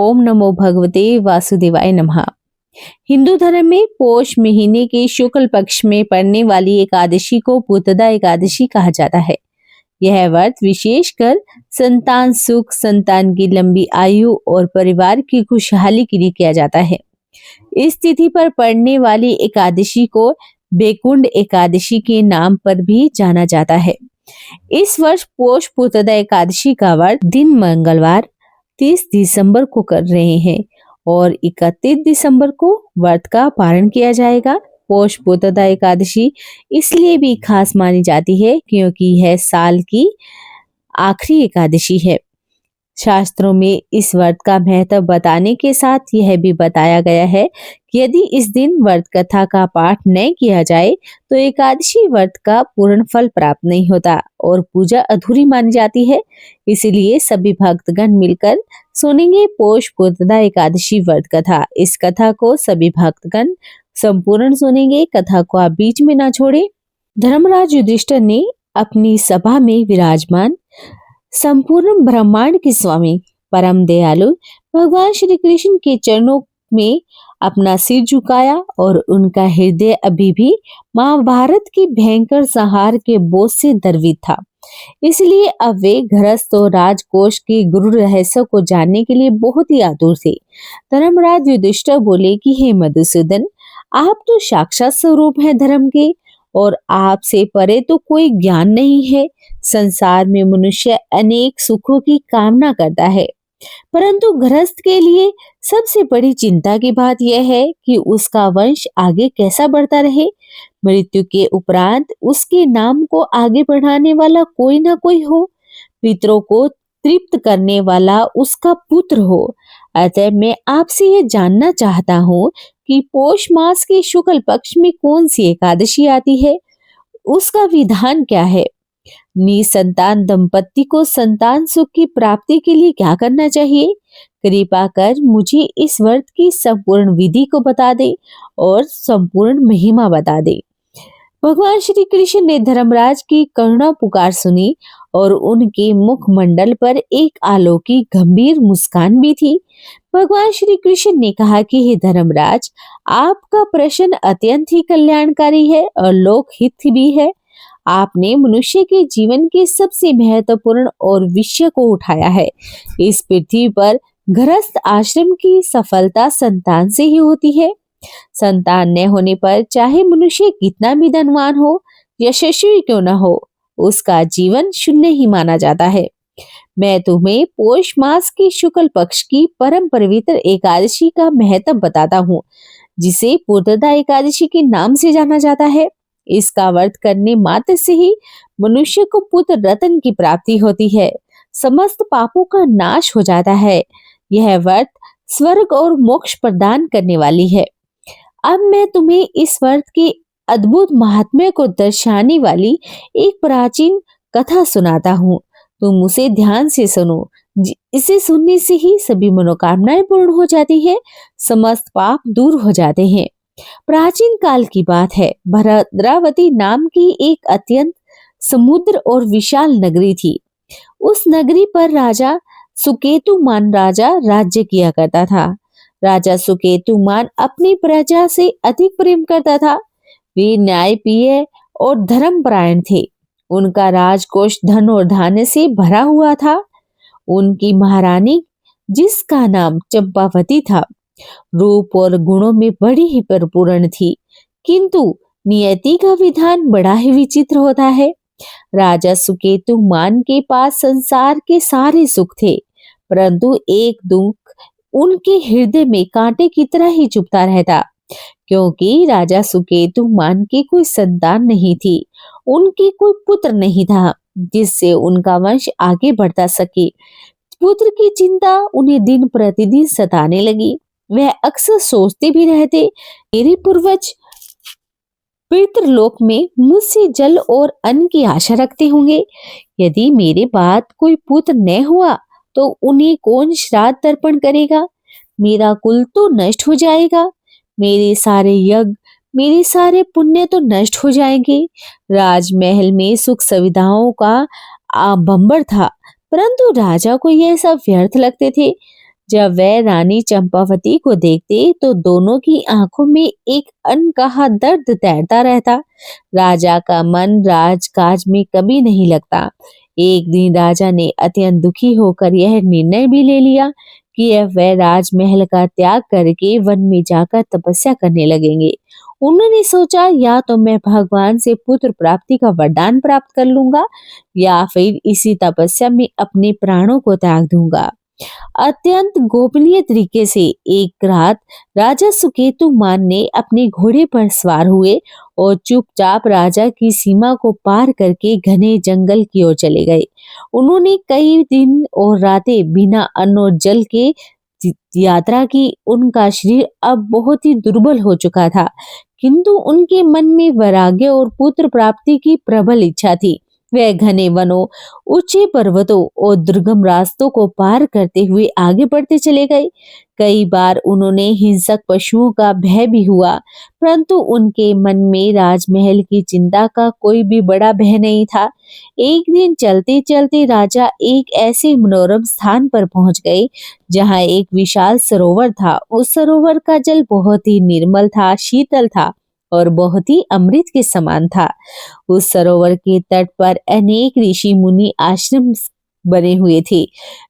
ओम नमो भगवते वासुदेवाय नमः। हिंदू धर्म में पोष महीने के शुक्ल पक्ष में पड़ने वाली एकादशी को पुत्रदा एकादशी कहा जाता है। यह व्रत विशेषकर संतान सुख, संतान की लंबी आयु और परिवार की खुशहाली के लिए किया जाता है। इस तिथि पर पड़ने वाली एकादशी को बैकुंठ एकादशी के नाम पर भी जाना जाता है। इस वर्ष पोष पुत्रदा एकादशी का व्रत दिन मंगलवार 30 दिसंबर को कर रहे हैं और 31 दिसंबर को व्रत का पारण किया जाएगा। पोष पुत्रदा एकादशी इसलिए भी खास मानी जाती है क्योंकि यह साल की आखिरी एकादशी है। शास्त्रों में इस व्रत का महत्व बताने के साथ यह भी बताया गया है कि यदि इस दिन व्रत कथा का पाठ न किया जाए तो एकादशी व्रत का पूर्ण फल प्राप्त नहीं होता और पूजा अधूरी मानी जाती है। इसलिए सभी भक्तगण मिलकर सुनेंगे पोष पुत्रदा एकादशी व्रत कथा। इस कथा को सभी भक्तगण संपूर्ण सुनेंगे। कथा को आप बीच में ना छोड़े। धर्मराज युधिष्ठिर ने अपनी सभा में विराजमान संपूर्ण ब्रह्मांड के स्वामी परम दयालु भगवान श्री कृष्ण के चरणों में अपना सिर झुकाया और उनका हृदय अभी भी महाभारत की भयंकर संहार के बोझ से द्रवित था। इसलिए अब वे गृहस्थ और राजकोष के गुरु रहस्य को जानने के लिए बहुत ही आतुर थे। धर्मराज युधिष्ठिर बोले कि हे मधुसूदन, आप तो साक्षात स्वरूप हैं धर्म के और आपसे परे तो कोई ज्ञान नहीं है। संसार में मनुष्य अनेक सुखों की कामना करता है, परंतु गृहस्थ के लिए सबसे बड़ी चिंता की बात यह है कि उसका वंश आगे कैसा बढ़ता रहे। मृत्यु के उपरांत उसके नाम को आगे बढ़ाने वाला कोई ना कोई हो, पितरों को तृप्त करने वाला उसका पुत्र हो। अतः मैं आपसे यह जानना चाहता हूँ कि पोष मास के शुक्ल पक्ष में कौन सी एकादशी आती है, उसका विधान क्या है। निसंतान दंपति को संतान सुख की प्राप्ति के लिए क्या करना चाहिए। कृपा कर मुझे इस व्रत की संपूर्ण विधि को बता दे और संपूर्ण महिमा बता दे। भगवान श्री कृष्ण ने धर्मराज की करुणा पुकार सुनी और उनके मुखमंडल पर एक अलौकिक गंभीर मुस्कान भी थी। भगवान श्री कृष्ण ने कहा कि हे धर्मराज, आपका प्रश्न अत्यंत ही कल्याणकारी है और लोकहित भी है। आपने मनुष्य के जीवन के सबसे महत्वपूर्ण और विषय को उठाया है। इस पृथ्वी पर गृहस्थ आश्रम की सफलता संतान से ही होती है। संतान न होने पर चाहे मनुष्य कितना भी धनवान हो, यशस्वी क्यों न हो, उसका जीवन शून्य ही माना जाता है। मैं तुम्हें पोष मास की शुक्ल पक्ष की परम पवित्र एकादशी का महत्व बताता हूँ, जिसे पुत्रदा एकादशी के नाम से जाना जाता है। इसका व्रत करने मात्र से ही मनुष्य को पुत्र रत्न की प्राप्ति होती है, समस्त पापों का नाश हो जाता है। यह व्रत स्वर्ग और मोक्ष प्रदान करने वाली है। अब मैं तुम्हें इस व्रत के अद्भुत महात्म्य को दर्शाने वाली एक प्राचीन कथा सुनाता हूँ। तुम उसे ध्यान से सुनो। इसे सुनने से ही सभी मनोकामनाएं पूर्ण हो जाती है, समस्त पाप दूर हो जाते हैं। प्राचीन काल की बात है। भद्रावती नाम की एक अत्यंत समुद्र और विशाल नगरी थी। उस नगरी पर राजा सुकेतुमान राजा राज्य किया करता था। राजा सुकेतुमान अपनी प्रजा से अधिक प्रेम करता था। वे न्यायप्रिय और धर्मपरायण थे। उनका राजकोष धन और धान्य से भरा हुआ था। उनकी महारानी, जिसका नाम चंपावती था, रूप और गुणों में बड़ी ही परिपूर्ण थी, किंतु नियति का विधान बड़ा ही विचित्र होता है। राजा सुकेतुमान के पास संसार के सारे सुख थे, परंतु एक दुख उनके हृदय में कांटे की तरह ही चुभता रहता, क्योंकि राजा सुकेतुमान की कोई संतान नहीं थी। उनके कोई पुत्र नहीं था जिससे उनका वंश आगे बढ़ता सके। पुत्र की चिंता उन्हें दिन प्रतिदिन सताने लगी। वह अक्सर सोचते भी रहते, मेरे पूर्वज पितृलोक में मुझसे जल और अन्न की आशा रखते होंगे। यदि मेरे बाद कोई पुत्र न हुआ तो उन्हें कौन श्राद्ध तर्पण करेगा। मेरा कुल तो नष्ट हो जाएगा। मेरे सारे यज्ञ, मेरे सारे पुण्य तो नष्ट हो जाएंगे। राजमहल में सुख सुविधाओं का बंबर था, परंतु राजा को यह सब व्यर्थ लगते थे। जब वह रानी चंपावती को देखते तो दोनों की आंखों में एक अनकहा दर्द तैरता रहता। राजा का मन राजकाज में कभी नहीं लगता। एक दिन राजा ने अत्यंत दुखी होकर यह निर्णय भी ले लिया कि अब वह राजमहल का त्याग करके वन में जाकर तपस्या करने लगेंगे। उन्होंने सोचा, या तो मैं भगवान से पुत्र प्राप्ति का वरदान प्राप्त कर लूंगा या फिर इसी तपस्या में अपने प्राणों को त्याग दूंगा। अत्यंत गोपनीय तरीके से एक रात राजा सुकेतुमान ने अपने घोड़े पर सवार हुए और चुपचाप राजा की सीमा को पार करके घने जंगल की ओर चले गए। उन्होंने कई दिन और रातें बिना अन्न और जल के यात्रा की। उनका शरीर अब बहुत ही दुर्बल हो चुका था, किंतु उनके मन में वैराग्य और पुत्र प्राप्ति की प्रबल इच्छा थी। वह घने वनों, ऊंचे पर्वतों और दुर्गम रास्तों को पार करते हुए आगे बढ़ते चले गए। कई बार उन्होंने हिंसक पशुओं का भय भी हुआ, परंतु उनके मन में राजमहल की चिंता का कोई भी बड़ा भय नहीं था। एक दिन चलते चलते राजा एक ऐसे मनोरम स्थान पर पहुंच गए जहां एक विशाल सरोवर था। उस सरोवर का जल बहुत ही निर्मल था, शीतल था और बहुत ही अमृत के समान था। उस सरोवर के तट पर अनेक ऋषि मुनि आश्रम बने हुए थे।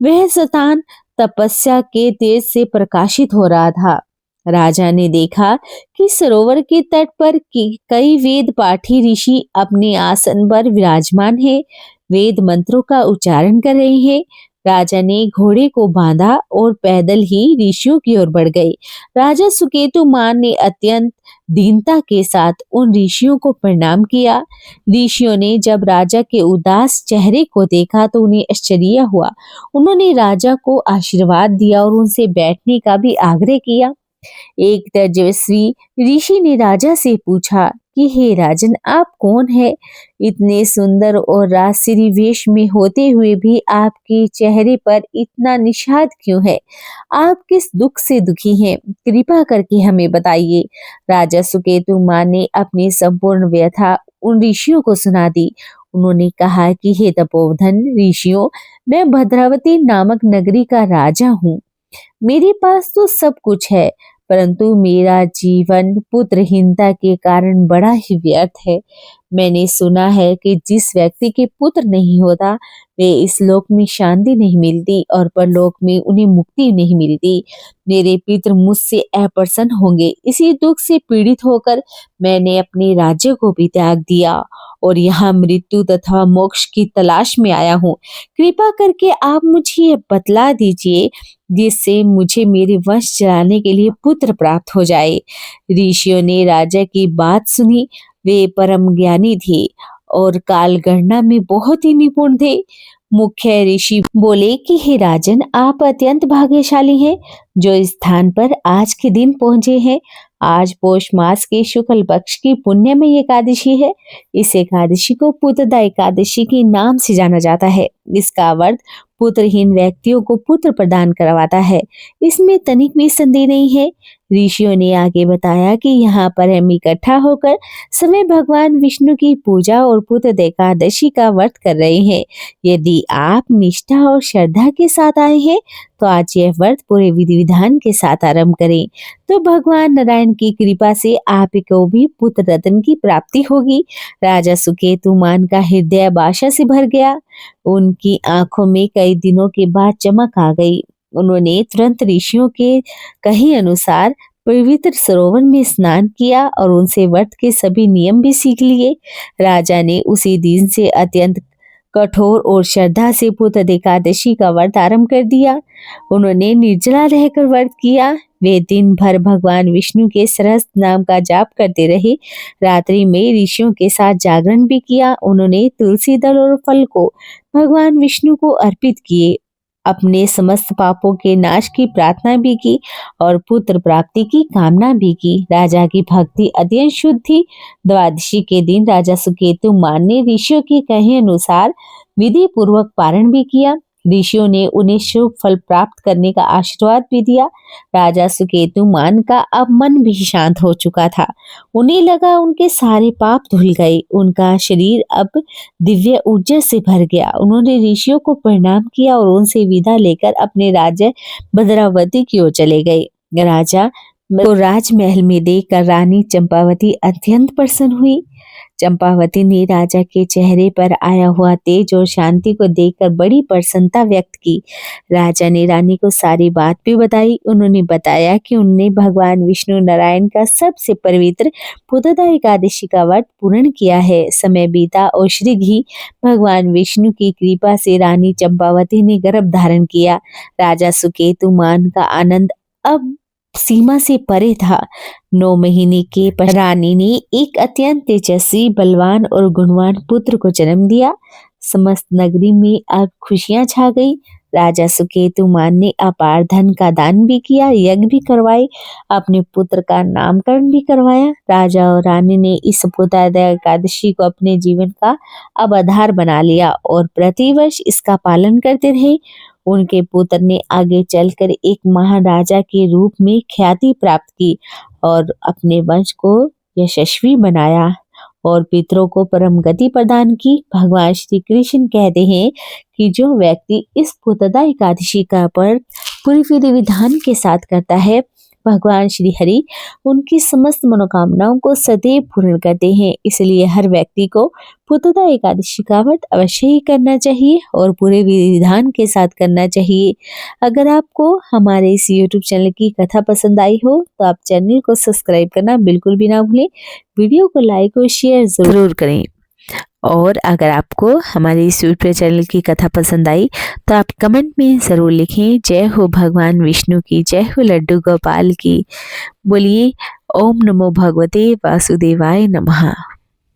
वह स्थान तपस्या के तेज से प्रकाशित हो रहा था। राजा ने देखा कि सरोवर के तट पर कई वेद पाठी ऋषि अपने आसन पर विराजमान हैं, वेद मंत्रों का उच्चारण कर रहे हैं। राजा ने घोड़े को बांधा और पैदल ही ऋषियों की ओर बढ़ गए। राजा सुकेतुमान ने अत्यंत दीनता के साथ उन ऋषियों को प्रणाम किया। ऋषियों ने जब राजा के उदास चेहरे को देखा तो उन्हें आश्चर्य हुआ। उन्होंने राजा को आशीर्वाद दिया और उनसे बैठने का भी आग्रह किया। एक तेजस्वी ऋषि ने राजा से पूछा कि हे राजन, आप कौन है? इतने सुंदर और राजसी वेश में होते हुए भी आपके चेहरे पर इतना निषाद क्यों है? आप किस दुख से दुखी हैं? कृपा करके हमें बताइए। राजा सुकेतुमान ने अपनी संपूर्ण व्यथा उन ऋषियों को सुना दी। उन्होंने कहा कि हे तपोधन ऋषियों, मैं भद्रावती नामक नगरी का राजा हूँ। मेरे पास तो सब कुछ है, परंतु मेरा जीवन पुत्रहीनता के कारण बड़ा ही व्यर्थ है। मैंने सुना है कि जिस व्यक्ति के पुत्र नहीं होता वे इस लोक में शांति नहीं मिलती और परलोक में उन्हें मुक्ति नहीं मिलती। मेरे पितर मुझसे अप्रसन्न होंगे। इसी दुख से पीड़ित होकर मैंने अपने राज्य को भी त्याग दिया और यहाँ मृत्यु तथा मोक्ष की तलाश में आया हूँ। कृपा करके आप मुझे ये बतला दीजिए जिससे मुझे मेरे वंश चलाने के लिए पुत्र प्राप्त हो जाए। ऋषियों ने राजा की बात सुनी। वे परम ज्ञानी थे और काल गणना में बहुत ही निपुण थे। मुख्य ऋषि बोले कि हे राजन, आप अत्यंत भाग्यशाली हैं जो इस स्थान पर आज के दिन पहुंचे हैं। आज पौष मास के शुक्ल पक्ष की पुण्यमयी एकादशी है। इस एकादशी को पुत्रदा एकादशी के नाम से जाना जाता है। इसका अर्थ पुत्रहीन व्यक्तियों को पुत्र प्रदान करवाता है। इसमें तनिक भी संदेह नहीं है। ऋषियों ने आगे बताया कि यहाँ पर हम इकट्ठा होकर समय भगवान विष्णु की पूजा और पुत्रदा एकादशी का व्रत कर रहे हैं। यदि आप निष्ठा और श्रद्धा के साथ आए हैं तो आज यह व्रत पूरे विधि विधान के साथ आरंभ करें, तो भगवान नारायण की कृपा से आप को भी पुत्र रत्न की प्राप्ति होगी। राजा सुकेतुमान का हृदय आशा से भर गया। उनकी आंखों में कई दिनों के बाद चमक आ गई। उन्होंने तुरंत ऋषियों के कहे अनुसार पवित्र सरोवर में स्नान किया और उनसे व्रत के सभी नियम भी सीख लिए। राजा ने उसी दिन से अत्यंत कठोर और श्रद्धा से पुत्रदा एकादशी का व्रत आरंभ कर दिया। उन्होंने निर्जला रहकर व्रत किया। वे दिन भर भगवान विष्णु के सहस्त्र नाम का जाप करते रहे। रात्रि में ऋषियों के साथ जागरण भी किया। उन्होंने तुलसी दल और फल को भगवान विष्णु को अर्पित किए, अपने समस्त पापों के नाश की प्रार्थना भी की और पुत्र प्राप्ति की कामना भी की। राजा की भक्ति अत्यंत शुद्ध थी। द्वादशी के दिन राजा सुकेतुमान ने ऋषियों के कहे अनुसार विधि पूर्वक पारण भी किया। ऋषियों ने उन्हें शुभ फल प्राप्त करने का आशीर्वाद भी दिया। राजा सुकेतुमान का अब मन भी शांत हो चुका था। उन्हें लगा उनके सारे पाप धुल गए, उनका शरीर अब दिव्य ऊर्जा से भर गया। उन्होंने ऋषियों को प्रणाम किया और उनसे विदा लेकर अपने राज्य भद्रावती की ओर चले गए। राजा को राजमहल में देखकर रानी चंपावती अत्यंत प्रसन्न हुई। चंपावती ने राजा के चेहरे पर आया हुआ तेज और शांति को देखकर बड़ी प्रसन्नता व्यक्त की। राजा ने रानी को सारी बात भी बताई। उन्होंने बताया कि उन्होंने भगवान विष्णु नारायण का सबसे पवित्र पुत्रदा एकादशी का व्रत पूर्ण किया है। समय बीता और शीघ्र ही भगवान विष्णु की कृपा से रानी चंपावती ने गर्भ धारण किया। राजा सुकेतुमान का आनंद अब सीमा से परे था। 9 महीने के पश्चात रानी ने एक अत्यंत तेजस्वी, बलवान और गुणवान पुत्र को जन्म दिया। समस्त नगरी में अब खुशियां छा गई। राजा सुकेतुमान ने अपार धन का दान भी किया, यज्ञ भी करवाए, अपने पुत्र का नामकरण भी करवाया। राजा और रानी ने इस पुत्रदा एकादशी को अपने जीवन का अब आधार बना लिया और प्रतिवर्ष इसका पालन करते रहे। उनके पुत्र ने आगे चलकर एक महाराजा के रूप में ख्याति प्राप्त की और अपने वंश को यशस्वी बनाया और पितरों को परम गति प्रदान की। भगवान श्री कृष्ण कहते हैं कि जो व्यक्ति इस पुत्रदा एकादशी का व्रत पूरी विधि विधान के साथ करता है, भगवान श्री हरि उनकी समस्त मनोकामनाओं को सदैव पूर्ण करते हैं। इसलिए हर व्यक्ति को पुत्रदा एकादशी का व्रत अवश्य ही करना चाहिए और पूरे विधि विधान के साथ करना चाहिए। अगर आपको हमारे इस YouTube चैनल की कथा पसंद आई हो तो आप चैनल को सब्सक्राइब करना बिल्कुल भी ना भूलें। वीडियो को लाइक और शेयर जरूर करें। और अगर आपको हमारे इस यूट्यूब चैनल की कथा पसंद आई तो आप कमेंट में ज़रूर लिखें। जय हो भगवान विष्णु की, जय हो लड्डू गोपाल की। बोलिए ओम नमो भगवते वासुदेवाय नमः।